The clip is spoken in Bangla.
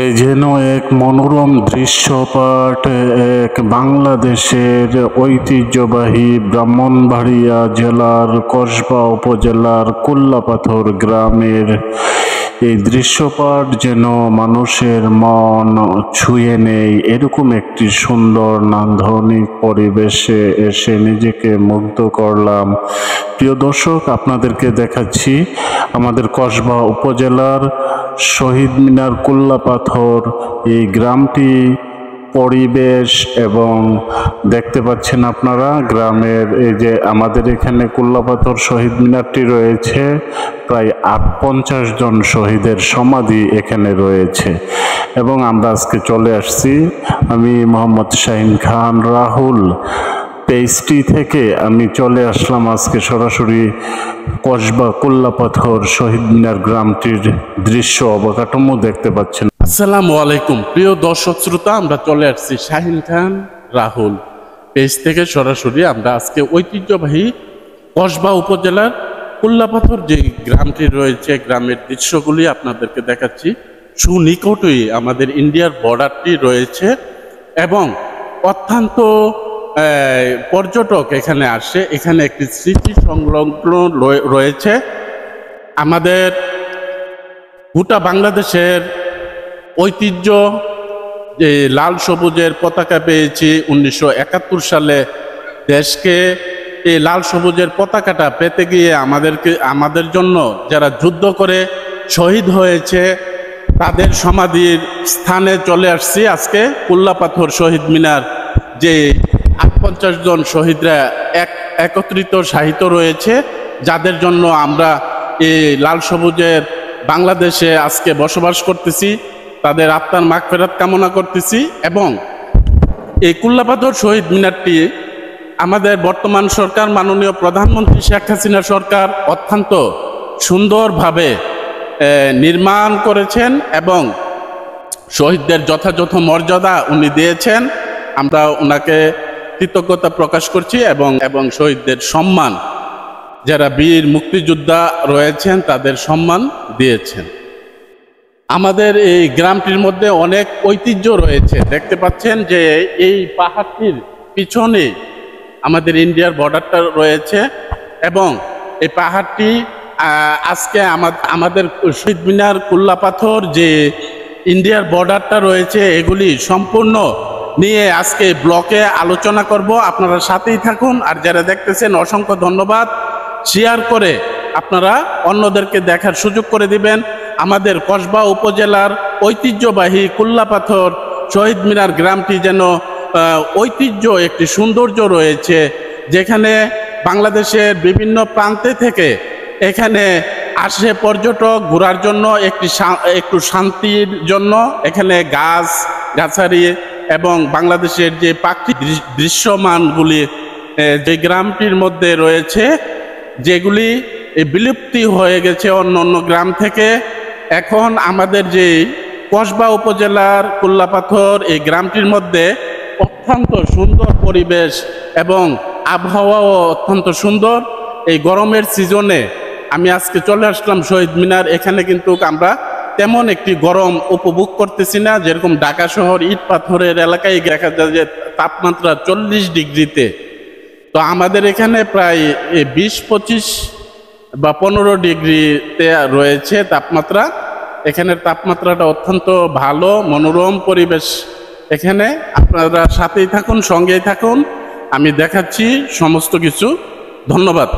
এ যেন এক মনোরম দৃশ্যপট, এক বাংলাদেশের ঐতিহ্যবাহী ব্রাহ্মণবাড়িয়া জেলার কসবা উপজেলার কুল্লাপাথর গ্রামের এই দৃশ্যপট যেন মানুষের মন ছুঁয়ে নেয়। এরকম একটি সুন্দর নান্দনিক পরিবেশে এসে নিজেকে মুগ্ধ করলাম। প্রিয় দর্শক, আপনাদেরকে দেখাচ্ছি আমাদের কসবা উপজেলার শহীদ মিনার কুল্লাপাথর এই গ্রামটি পরিবেশ, এবং দেখতে পাচ্ছেন আপনারা গ্রামের এই যে আমাদের এখানে কুল্লাপাথর শহীদ মিনারটি রয়েছে, প্রায় 50 জন শহীদের সমাধি এখানে রয়েছে। এবং আমরা আজকে চলে আসছি, আমি মোহাম্মদ শাহিন খান রাহুল পেজটি থেকে আমি চলে আসলাম আজকে সরাসরি কসবা কুল্লাপাথর শহীদ মিনার গ্রামটির দৃশ্য অবকাঠামো দেখতে পাচ্ছেন। আসসালামু আলাইকুম প্রিয় দর্শক শ্রোতা, আমরা চলে আসছি শাহিন খান রাহুল পেজ থেকে সরাসরি। আমরা আজকে ঐতিহ্যবাহী কসবা উপজেলার কুল্লাপাথর যে গ্রামটি রয়েছে, গ্রামের দৃশ্যগুলি আপনাদেরকে দেখাচ্ছি। সুনিকটেই আমাদের ইন্ডিয়ার বর্ডারটি রয়েছে এবং অত্যন্ত পর্যটক এখানে আসে। এখানে একটি স্মৃতি সংলগ্ন রয়েছে। আমাদের গোটা বাংলাদেশের ঐতিহ্য যে লাল সবুজের পতাকা পেয়েছি 1971 সালে। দেশকে এই লাল সবুজের পতাকাটা পেতে গিয়ে আমাদের জন্য যারা যুদ্ধ করে শহীদ হয়েছে তাদের সমাধির স্থানে চলে আসছি আজকে। কুল্লাপাথর শহীদ মিনার যে 50 জন শহীদরা একত্রিত সাহিত্য রয়েছে, যাদের জন্য আমরা এই লাল সবুজের বাংলাদেশে আজকে বসবাস করতেছি, তাদের আত্মার মাগফিরাত কামনা করতেছি। এবং এই কুল্লাপাথর শহীদ মিনারটি আমাদের বর্তমান সরকার, মাননীয় প্রধানমন্ত্রী শেখ হাসিনা সরকার অত্যন্ত সুন্দরভাবে নির্মাণ করেছেন এবং শহীদদের যথাযথ মর্যাদা উনি দিয়েছেন। আমরা ওনাকে কৃতজ্ঞতা প্রকাশ করছি এবং শহীদদের সম্মান, যারা বীর মুক্তিযোদ্ধা রয়েছেন তাদের সম্মান দিয়েছেন। আমাদের এই গ্রামটির মধ্যে অনেক ঐতিহ্য রয়েছে। দেখতে পাচ্ছেন যে এই পাহাড়টির পিছনে আমাদের ইন্ডিয়ার বর্ডারটা রয়েছে এবং এই পাহাড়টি আজকে আমাদের শহীদ মিনার কুল্লাপাথর যে ইন্ডিয়ার বর্ডারটা রয়েছে, এগুলি সম্পূর্ণ নিয়ে আজকে ব্লকে আলোচনা করব। আপনারা সাথেই থাকুন। আর যারা দেখতেছেন অসংখ্য ধন্যবাদ। শেয়ার করে আপনারা অন্যদেরকে দেখার সুযোগ করে দিবেন। আমাদের কসবা উপজেলার ঐতিহ্যবাহী কুল্লাপাথর শহীদ মিনার গ্রামটি যেন ঐতিহ্য, একটি সৌন্দর্য রয়েছে, যেখানে বাংলাদেশের বিভিন্ন প্রান্তে থেকে এখানে আসে পর্যটক ঘোরার জন্য, একটু শান্তির জন্য। এখানে গাছারি এবং বাংলাদেশের যে প্রাকৃতিক দৃশ্যমানগুলি যে গ্রামটির মধ্যে রয়েছে, যেগুলি বিলুপ্তি হয়ে গেছে অন্য অন্য গ্রাম থেকে, এখন আমাদের যে কসবা উপজেলার কুল্লাপাথর এই গ্রামটির মধ্যে অত্যন্ত সুন্দর পরিবেশ এবং আবহাওয়াও অত্যন্ত সুন্দর। এই গরমের সিজনে আমি আজকে চলে আসলাম শহীদ মিনার। এখানে কিন্তু আমরা তেমন একটি গরম উপভোগ করতেছি না, যেরকম ঢাকা শহর ইট পাথরের এলাকায় দেখা যায় যে তাপমাত্রা 40 ডিগ্রিতে। তো আমাদের এখানে প্রায় 20-25 বা 15 ডিগ্রিতে রয়েছে তাপমাত্রা। এখানের তাপমাত্রাটা অত্যন্ত ভালো, মনোরম পরিবেশ। এখানে আপনারা সাথেই থাকুন, সঙ্গেই থাকুন, আমি দেখাচ্ছি সমস্ত কিছু। ধন্যবাদ।